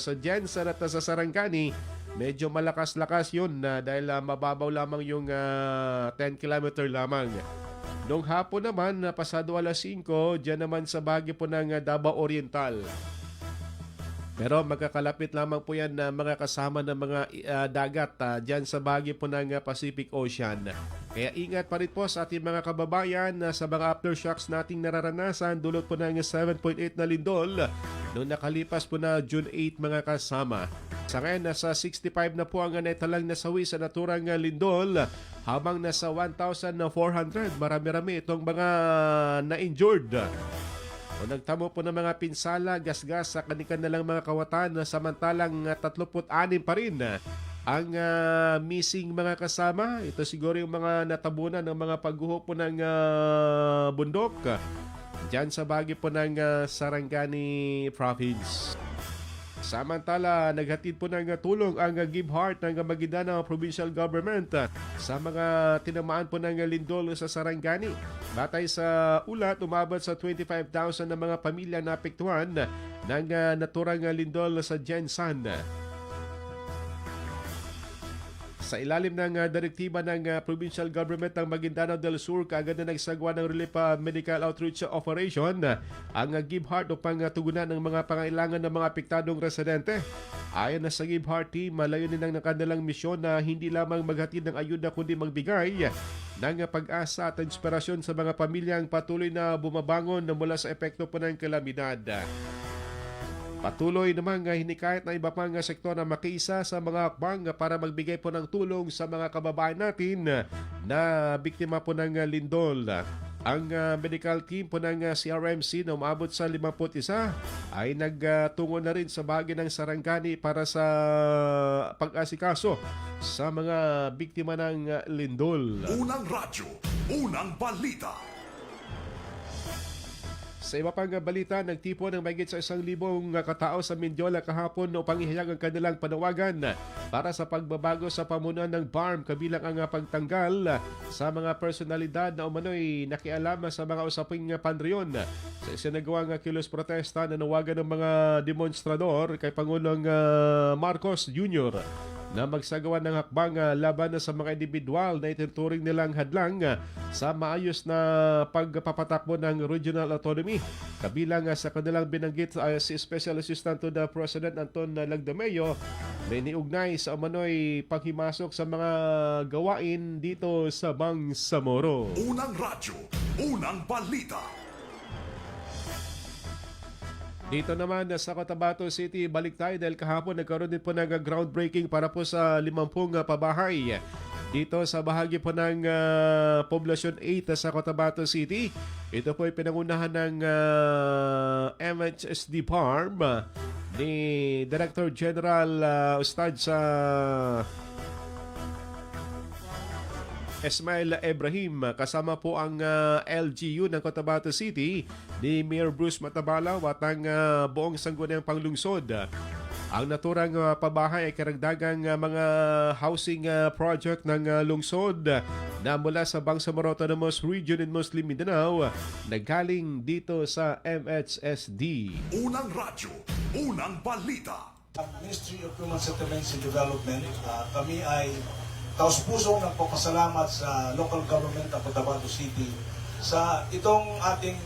sa Jensa at sa Sarangani, medyo malakas-lakas yun dahil mababaw lamang yung 10 kilometer lamang. Noong hapon naman, pasado alas 5, dyan naman sa bahagi po ng Davao Oriental. Pero magkakalapit lamang po yan na mga kasama ng mga dagat dyan sa bahagi po ng Pacific Ocean. Kaya ingat pa rin po sa ating mga kababayan sa mga aftershocks nating nararanasan dulot po ng 7.8 na lindol noong nakalipas po na June 8 mga kasama. Sa ngayon, nasa 65 na po ang naitalang nasawi sa naturang lindol habang nasa 1,400. Marami-rami itong mga na-injured. O nagtamo po ng mga pinsala, gasgas sa kanilang mga kawatan samantalang 36 pa rin ang missing mga kasama. Ito siguro yung mga natabunan ng mga pagguho po ng bundok. dyan sa bahagi po ng Sarangani Province. Samantala, naghatid po ng tulong ang Give Heart ng Maguindanao Provincial Government sa mga tinamaan po ng lindol sa Sarangani. Batay sa ulat, umabot sa 25,000 na mga pamilya na apektuhan ng naturang lindol sa Jensan. Sa ilalim ng direktiba ng Provincial Government ng Maguindanao del Sur, kaagad na nagsagwa ng Relief Medical Outreach Operation ang Give Heart upang tugunan ng mga pangailangan ng mga apektadong residente. Ayon na sa Give Heart team, layunin ng kanilang misyon na hindi lamang maghatid ng ayuda kundi magbigay ng pag-asa at inspirasyon sa mga pamilyang patuloy na bumabangon mula sa epekto po ng kalamidad. Patuloy namang hinikayat na iba pang sektor na makiisa sa mga akbang para magbigay po ng tulong sa mga kababayan natin na biktima po ng lindol. Ang medical team po ng CRMC na umabot sa 51 ay nagtungo na rin sa bahagi ng Sarangani para sa pag-asikaso sa mga biktima ng lindol. Unang radyo, unang balita. Sa iba pang balita, nagtipo ng mahigit sa 1,000 katao sa Mindiola kahapon upang ihayag ang kanilang panawagan para sa pagbabago sa pamunuan ng BARM, kabilang ang pagtanggal sa mga personalidad na umano'y nakialam sa mga usaping panriyon. Sa isinagawang kilos protesta, nanawagan ng mga demonstrador kay Pangulong Marcos Jr. na magsagawa ng hakbang laban sa mga individual na itinuturing nilang hadlang sa maayos na pagpapatakbo ng regional autonomy. Kabilang sa kanilang binanggit si Special Assistant to the President Anton Lagdameo na iniugnay sa umano'y panghimasok sa mga gawain dito sa Bangsamoro. Unang radyo, unang balita. Dito naman sa Cotabato City, balik tayo dahil kahapon nagkaroon din po ng groundbreaking para po sa 50 pabahay. Dito sa bahagi po ng Poblasyon 8 sa Cotabato City. Ito po ay pinangunahan ng MHSD Farm ni Director General Ustad sa Esmail Ibrahim, kasama po ang LGU ng Cotabato City ni Mayor Bruce Matabalaw at ang buong sangguniang panglungsod. Ang naturang pabahay ay karagdagang mga housing project ng lungsod na mula sa Bangsamoro Autonomous Region in Muslim Mindanao naggaling dito sa MHSD. Unang radyo, unang balita. Ministry of Human Settlements and Development, kami ay taus-pusong nagpapasalamat sa local government ng Cotabato City sa itong ating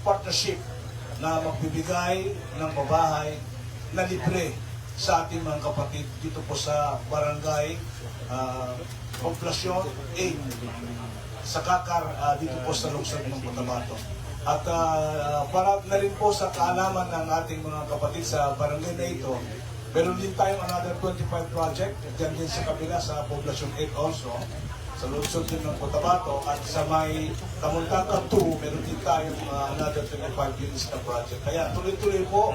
partnership na magbibigay ng pabahay na libre sa ating mga kapatid dito po sa barangay Poblasyon 8 sa Kakar dito po sa lungsod ng Cotabato. At para na rin po sa kaalaman ng ating mga kapatid sa barangay na ito, meron din tayong another 25 project dyan din sa kabila sa Poblasyon 8 also, sa lungsod din ng Cotabato, at sa may Tamuntaka 2, meron din tayong another 25 units na project. Kaya tuloy-tuloy po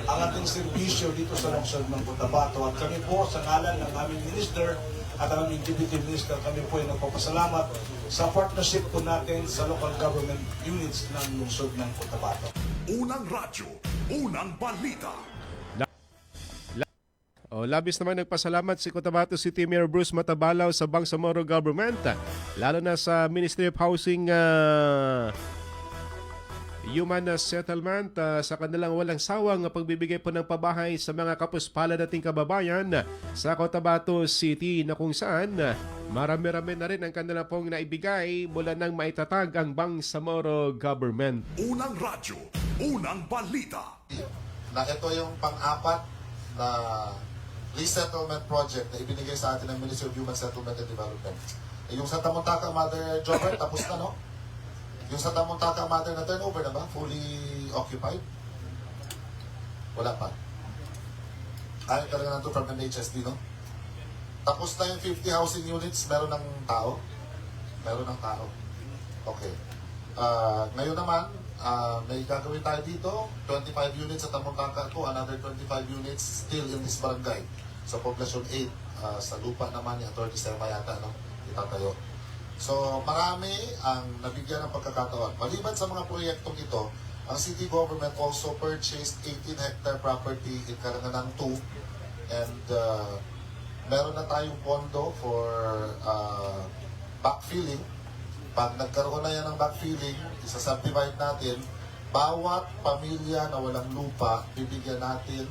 ang ating serbisyo dito sa lungsod ng Cotabato. At kami po sa ngalan ng aming minister at ang aming deputy minister, kami po ay nagpapasalamat sa partnership po natin sa local government units ng lungsod ng Cotabato. Unang radyo, unang balita. Labis naman nagpasalamat si Cotabato City Mayor Bruce Matabalaw sa Bangsamoro Government, lalo na sa Ministry of Housing Human Settlement sa kanilang walang sawang pagbibigay po ng pabahay sa mga kapuspalad nating kababayan sa Cotabato City, na kung saan marami-rami na rin ang kanilang pong naibigay mula nang maitatag ang Bangsamoro Government. Unang radyo, unang balita. Na ito yung pang-apat na resettlement project na ibinigay sa atin ng Ministry of Human Settlement and Development. Yung sa Tamuntaka Mother Jobber, tapos na, no? Yung sa Tamuntaka Mother na turnover na ba? Fully occupied? Wala pa. Ayaw talaga nito from MHSD, no? Tapos na yung 50 housing units, meron ng tao? Meron ng tao. Okay. Ngayon naman, may gagawin tayo dito, 25 units sa Tamuntaka ko, another 25 units still in this barangay. Sa Poblasyon 8, sa lupa naman, yung 37 yata, no? Itatayo. So marami ang nabigyan ng pagkakataon. Maliban sa mga proyektong ito, ang city government also purchased 18-hectare property in Karanganan 2 and meron na tayong pondo for backfilling. Pag nagkaroon na yan ng backfilling, isa-subdivide natin, bawat pamilya na walang lupa, bibigyan natin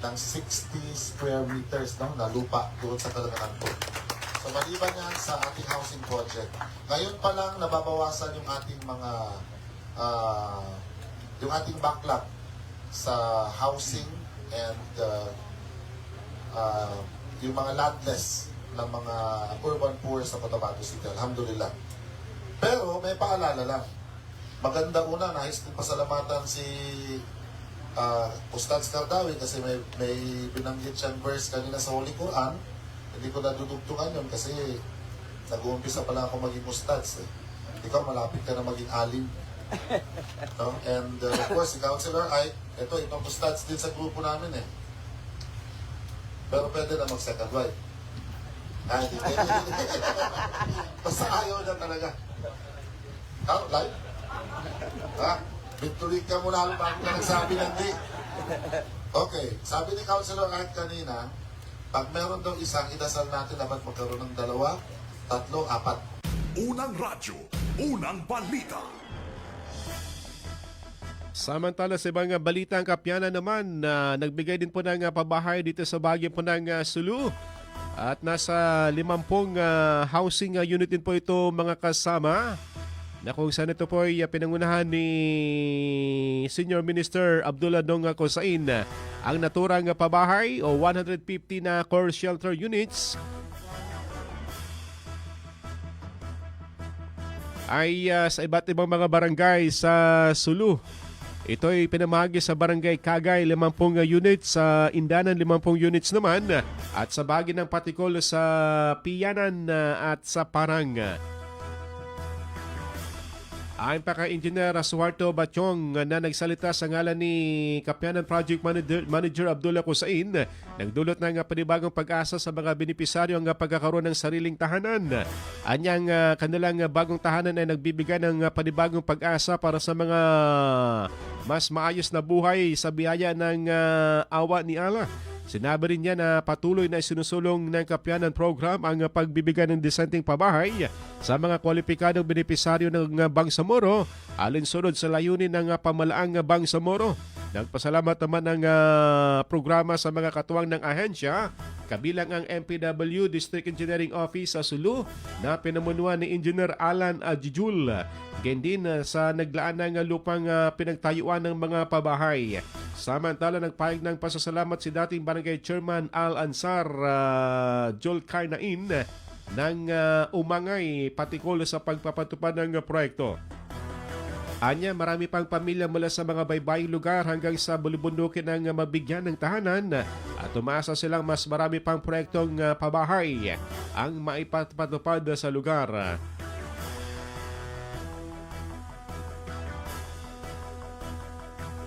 ng 60 square meters na lupa doon sa Karanganan 2. So maliban yan sa ating housing project. Ngayon pa lang nababawasan yung ating mga yung ating backlog sa housing and yung mga landless ng mga urban poor sa Cotabato City. Alhamdulillah. Pero may paalala lang. Maganda una, nais kong pasalamatan si Ustad Skardawi kasi may binanggit siyang verse kanina sa Holy Quran. Hindi ko nadudugtungan yun kasi nag-uumpisa pa lang ako maging Ustads. Ikaw, malapit ka na maging alim. No? And of course, si Councilor Ike, itong Ustads din sa grupo namin eh. Pero pwede na mag-second wife. Hindi. Basta ayaw na talaga. Live? Ha? Victory ka muna bago ka nagsabi ng di. Okay, sabi ni Councilor Ike kanina, pag meron daw isang, idasal natin dapat magkaroon ng 2, 3, 4. Unang radyo, unang balita. Samantala sa ibang balita, ang Kapiana naman na nagbigay din po ng pabahay dito sa bahagi po ng Sulu. At nasa 50 housing unit din po ito mga kasama. Na kung saan ito po ay pinangunahan ni Senior Minister Abdullah Dong Cosain ang naturang pabahay o 150 na core shelter units ay sa iba't ibang mga barangay sa Sulu. Ito ay pinamahagi sa barangay Kagay 50 units, sa Indanan 50 units naman at sa bahagi ng Patikol sa Piyanan at sa Parang. Ayon pa kay Engineer Suharto Bachong na nagsalita sa ngalan ni Kapianan Project Manager Abdullah Cosain, nagdulot ng panibagong pag-asa sa mga benepisaryo ang pagkakaroon ng sariling tahanan. Anyang kanilang bagong tahanan ay nagbibigay ng panibagong pag-asa para sa mga mas maayos na buhay sa biyaya ng awa ni Allah. Sinabi rin niya na patuloy na sinusulong ng Kapianan Program ang pagbibigay ng disenteng pabahay sa mga kwalipikadong benepisaryo ng Bangsamoro alinsunod sa layunin ng pamalaang Bangsamoro. Nagpasalamat naman ng programa sa mga katuwang ng ahensya, kabilang ang MPW District Engineering Office sa Sulu na pinamunuan ni Engineer Alan Ajijul. Ganyan din sa naglaan ng lupang pinagtayuan ng mga pabahay. Samantala, nagpahig ng pasasalamat si dating Barangay Chairman Al Ansar Joel Carnain ng umangay patikol sa pagpapatupad ng proyekto. Anya, marami pang pamilya mula sa mga baybaying lugar hanggang sa bulubundukin ng mabigyan ng tahanan at umasa silang mas marami pang proyektong pabahay ang maipatupad sa lugar.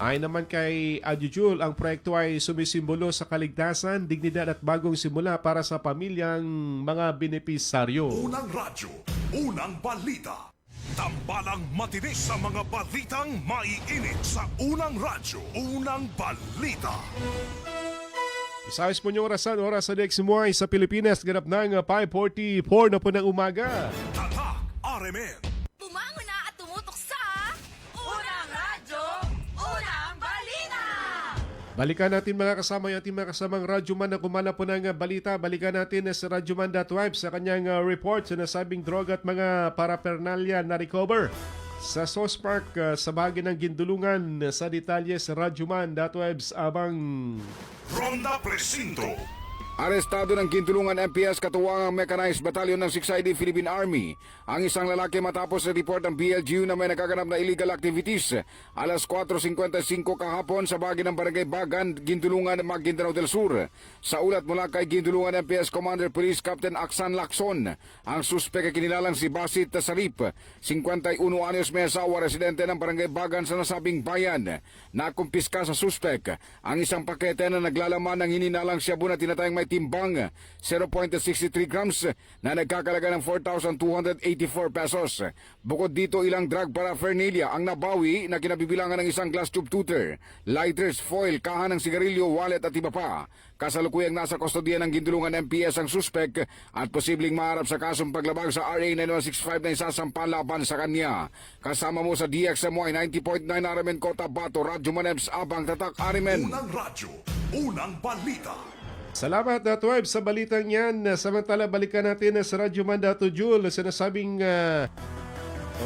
Ayon naman kay Adjujul, ang proyekto ay sumisimbolo sa kaligtasan, dignidad at bagong simula para sa pamilyang mga benepisaryo. Unang radyo, unang balita. Tambalang matinis sa mga balitang maiinit sa unang radyo, unang balita. Isayos po niyong orasan, oras sa next muay sa Pilipinas, ganap ng 5:44 na po ng umaga. Tatak RMN. Bumango na at tumutok sa Unang Radyo, Unang Balita! Balikan natin mga kasama yung ating mga kasamang radyoman na kumala po ng balita. Balikan natin sa radyoman.wife sa kanyang report sa nasabing droga at mga paraphernalia na recover sa Sauce Park sa bahagi ng Gindulungan. Sa detalye sa radyoman.wives abang Ronda Presinto. Arestado ng Gintulungan MPS katuwang Mechanized Battalion ng 6ID Philippine Army ang isang lalaki matapos sa report ng BLGU na may nakaganap na illegal activities alas 4:55 kahapon sa bahagi ng Barangay Bagan, Gintulungan, Maguindanao del Sur. Sa ulat mula kay Gintulungan MPS Commander Police Captain Aksan Lacson, ang suspek ay kinilalang si Basit Tasarip, 51 anyos, may asawa, residente ng Barangay Bagan sa nasabing bayan. Nakumpiska sa suspek ang isang pakete na naglalaman ng hininalang shabu na tinatayang may may timbang 0.63 grams na nagkakalaga ng 4,284 pesos. Bukod dito, ilang drug paraphernalia ang nabawi na kinabibilangan ng isang glass tube tutor, lighters, foil, kahan ng sigarilyo, wallet at iba pa. Kasalukuyang nasa kustodiya ng Gindulungan MPS ang suspek at posibleng maharap sa kasong paglabag sa RA 9165 na isasampa laban sa kanya. Kasama mo sa DXMY 90.9 RMN Cotabato, Radyo Maneps, Abang Tatak Arimen. Unang radyo, unang balita. Salamat Web sa balitang yan. Samantala balikan natin sa Radyo Mandato Jul sinasabing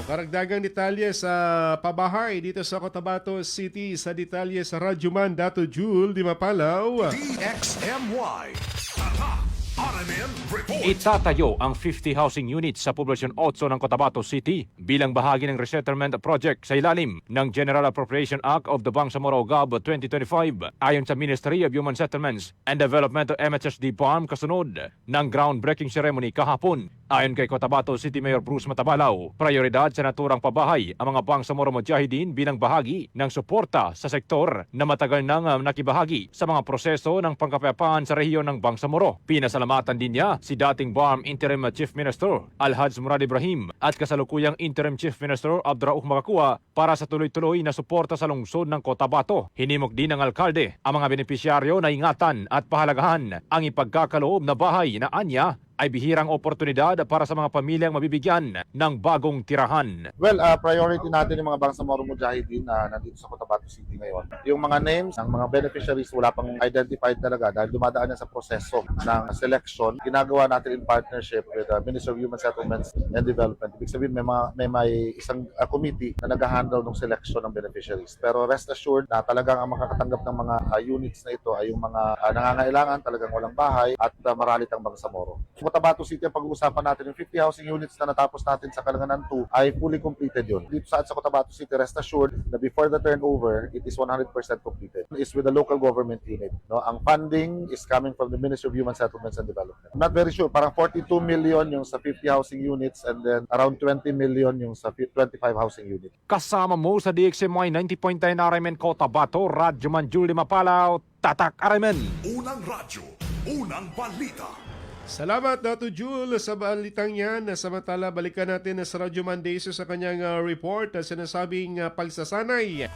karagdagang detalye sa pabahay dito sa Cotabato City. Sa detalye sa Radyo Mandato Jul di Mapalaw. DXMY Tatak RMN Report. Itatayo ang 50 housing units sa Poblasyon 8 ng Cotabato City bilang bahagi ng resettlement project sa ilalim ng General Appropriation Act of the Bangsamoro GAB 2025 ayon sa Ministry of Human Settlements and Development o MHSD BARM kasunod ng groundbreaking ceremony kahapon. Ayon kay Cotabato City Mayor Bruce Matabalaw, prioridad sa naturang pabahay ang mga Bangsamoro Mujahideen bilang bahagi ng suporta sa sektor na matagal nang nakibahagi sa mga proseso ng pangkapayapaan sa rehiyon ng Bangsamoro. Pinasalamatan din niya si dating BARM Interim Chief Minister Alhaj Murad Ibrahim at kasalukuyang Interim Chief Minister Abdrauh Makakua para sa tuloy-tuloy na suporta sa lungsod ng Cotabato. Hinimok din ng alkalde ang mga benepisyaryo na ingatan at pahalagahan ang ipagkakaloob na bahay na anya ay bihirang oportunidad para sa mga pamilyang mabibigyan ng bagong tirahan. Well, priority natin yung mga Bangsamoro Mujahideen na nandito sa Cotabato City ngayon. Yung mga names ng mga beneficiaries wala pang identified talaga dahil dumadaan yan sa proseso ng selection. Ginagawa natin in partnership with the Ministry of Human Settlements and Development. Ibig sabihin may isang committee na nag-handle ng selection ng beneficiaries. Pero rest assured na talagang ang makakatanggap ng mga units na ito ay yung mga nangangailangan, talagang walang bahay at maralit ang Bangsamoro. Cotabato City ang pag-uusapan natin, yung 50 housing units na natapos natin sa Kalanganan 2 ay fully completed yun. Dito sa Cotabato City, rest assured na before the turnover, it is 100% completed. It's with the local government unit. No? Ang funding is coming from the Ministry of Human Settlements and Development. I'm not very sure, parang 42 million yung sa 50 housing units and then around 20 million yung sa 25 housing units. Kasama mo sa DXMY 90.9 RMN Cotabato, Radyo Manjuli Mapalaw, Tatak RMN. Unang radyo, unang balita. Salamat Dato Jul sa balitang yan. Samantala balikan natin sa Radyo Mondays sa kanyang report na sinasabing pagsasanay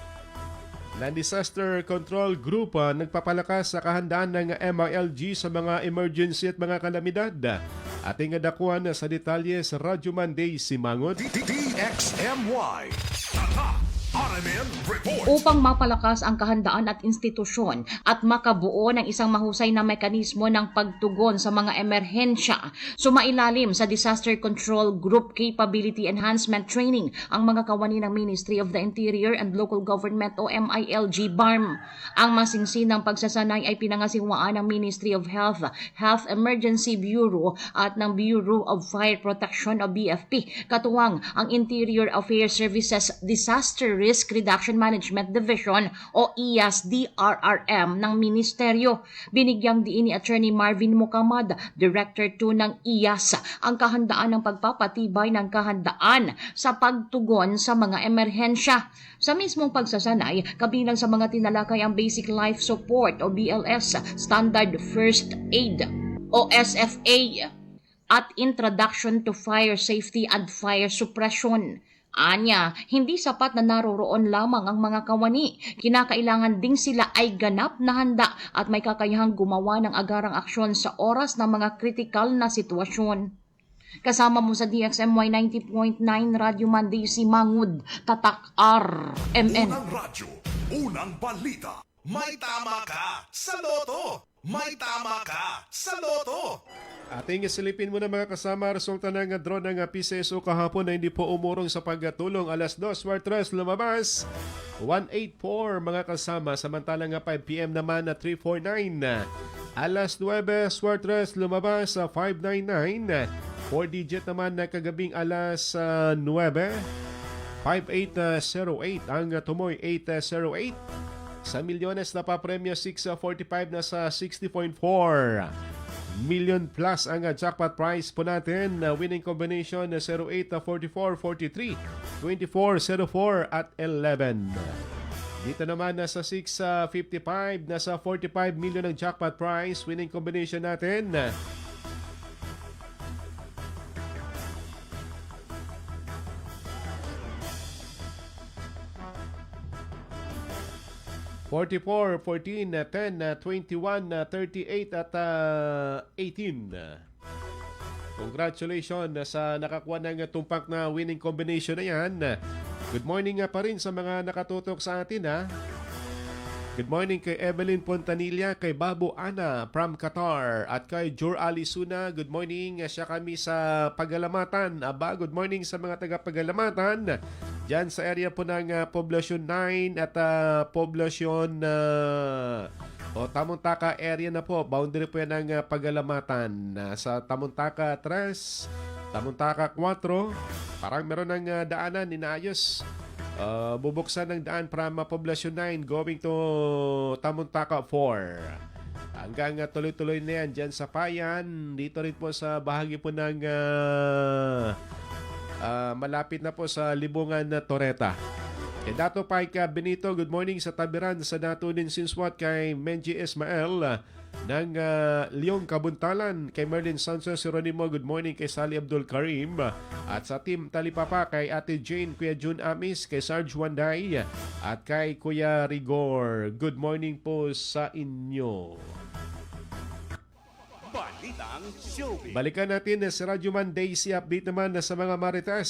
ng Disaster Control Group nagpapalakas sa kahandaan ng MILG sa mga emergency at mga kalamidad. Ating adakuan sa detalye sa Radyo Mondays si Mangod. DXMY Tatak RMN Report. Upang mapalakas ang kahandaan at institusyon at makabuo ng isang mahusay na mekanismo ng pagtugon sa mga emerhensya, sumailalim sa Disaster Control Group Capability Enhancement Training ang mga kawani ng Ministry of the Interior and Local Government o MILG BARM. Ang masingsinang pagsasanay ay pinangasiwaan ng Ministry of Health, Health Emergency Bureau at ng Bureau of Fire Protection o BFP, katuwang ang Interior Affairs Services Disaster Risk Reduction Management Division o IAS-DRRM ng Ministeryo. Binigyang diin ni Attorney Marvin Mukamad, Director 2 ng IAS, ang kahandaan ng pagpapatibay ng kahandaan sa pagtugon sa mga emerhensya. Sa mismong pagsasanay, kabilang sa mga tinalakay ang Basic Life Support o BLS, Standard First Aid o SFA, at Introduction to Fire Safety and Fire Suppression. Anya, hindi sapat na naroroon lamang ang mga kawani. Kinakailangan ding sila ay ganap na handa at may kakayahang gumawa ng agarang aksyon sa oras ng mga kritikal na sitwasyon. Kasama mo sa DXMY 90.9 Radio Monday si Mangud, Tatak RMN. Unang radyo, unang balita. May tama ka sa loto! May tama ka sa loto! Ating isilipin muna mga kasama resulta ng draw ng PCSO kahapon na hindi po umurong sa pagtulong. Alas 2, Swartres lumabas 184 mga kasama. Samantalang 5 PM naman na 349. Alas 9, Swartres lumabas 599. 4-digit naman na kagabing alas 9. 5808 ang tumoy 808. Sa milyones na pa premyo 645 na sa 60.4 million plus ang jackpot prize po natin. Winning combination 08, 44, 43, 24, 04 at 11. Dito naman nasa 655, nasa 45 million ang jackpot prize. Winning combination natin. $44, 14, 10, 21, 38 at 18. Congratulations sa nakakuha ng tumpak na winning combination na yan. Good morning nga pa rin sa mga nakatutok sa atin ha. Good morning kay Evelyn Pontanilla, kay Babu Ana from Qatar at kay Jor Ali Suna. Good morning siya kami sa Pagalamatan. Aba, good morning sa mga taga Pagalamatan. Diyan sa area po ng Poblacion 9 at Poblacion Tamuntaka area na po. Boundary po yan ng Pagalamatan. Sa Tamuntaka 3, Tamuntaka 4, parang meron ng daanan inaayos. Bubuksan ng daan from Poblacion 9 going to Tamuntaka 4. Hanggang tuloy-tuloy na yan dyan sa Payan. Dito rin po sa bahagi po ng malapit na po sa Libungan na Toreta. Kay Dato Paika Benito, good morning sa Tabiran sa Natunin Sinswat, kay Menji Ismael ng Leong Kabuntalan, kay Merlin Santos Jeronimo, good morning kay Sally Abdul Karim, at sa Team Talipapa kay Ate Jane, Kuya June Amis, kay Sarge Wanday at kay Kuya Rigor. Good morning po sa inyo. Balikan natin si Radyo Man Daisy, update naman sa mga Marites.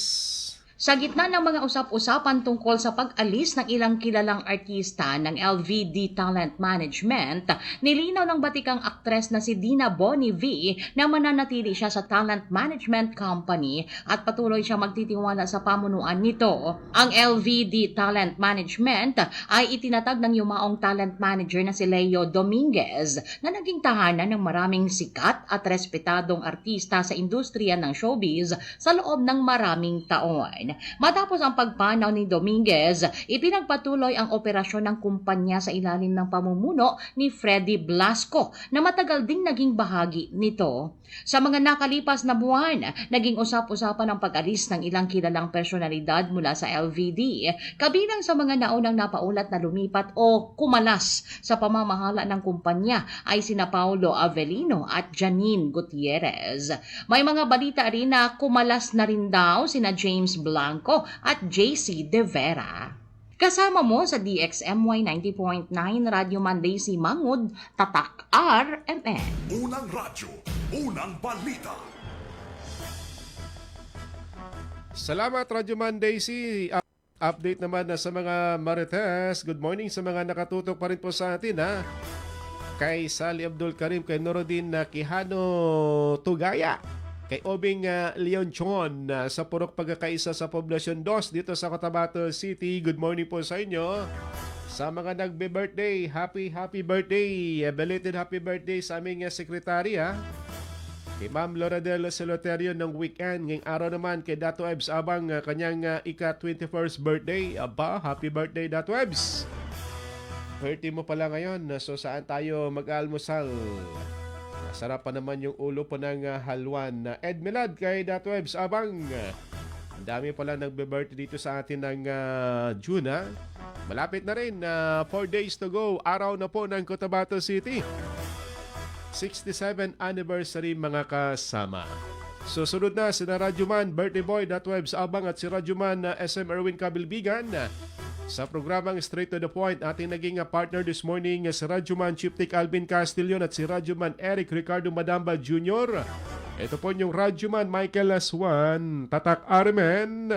Sa gitna ng mga usap-usapan tungkol sa pag-alis ng ilang kilalang artista ng LVD Talent Management, nilinaw ng batikang aktres na si Dina Boni V na mananatili siya sa Talent Management Company at patuloy siya magtitiwala sa pamunuan nito. Ang LVD Talent Management ay itinatag ng yumaong talent manager na si Leo Dominguez na naging tahanan ng maraming sikat at respetadong artista sa industriya ng showbiz sa loob ng maraming taon. Matapos ang pagpanaw ni Dominguez, ipinagpatuloy ang operasyon ng kumpanya sa ilalim ng pamumuno ni Freddy Blasco na matagal ding naging bahagi nito. Sa mga nakalipas na buwan, naging usap-usapan ang pag-alis ng ilang kilalang personalidad mula sa LVD, kabilang sa mga naunang napaulat na lumipat o kumalas sa pamamahala ng kumpanya ay sina Paulo Avellino at Janine Gutierrez. May mga balita rin na kumalas na rin daw sina James Blanco at JC De Vera. Kasama mo sa DXMY 90.9 Radio Monday si Mangud, Tatak RMN. Unang radyo, unang balita. Salamat Radyo Monday si update naman na sa mga Marites. Good morning sa mga nakatutok pa rin po sa atin ha. Kay Sally Abdul Karim, kay Norodin Quijano Tugaya, kay Obing Leon Chon sa Purok Pagkakaisa sa Poblacion 2 dito sa Cotabato City. Good morning po sa inyo. Sa mga nagbe-birthday, happy birthday. Belated happy birthday sa aming sekretary ha. Kay Ma'am Loradel Celoterio ng weekend. Ngayong araw naman kay Dato Ebs Abang kanyang ika-21st birthday. Aba, happy birthday Dato Ebs. Birthday mo pala ngayon. So saan tayo mag-almusal? Sarap pa naman yung ulo po ng halwan. Ed Milad kay Dato Ebs Abang. Ang dami pala nagbe-birthday dito sa atin ng June ha. Malapit na rin, 4 days to go. Araw na po ng Cotabato City. 67th anniversary mga kasama. Susunod na si Radyoman Birthday Boy Dato Ebs Abang at si Radyoman SM Erwin Kabilbigan. Sa programang Straight to the Point, ating naging partner this morning si Radyoman Chief Tech Alvin Castillon at si Radyoman Eric Ricardo Madamba Jr. Ito po yung Radyoman Michael Aswan, Tatak Armen.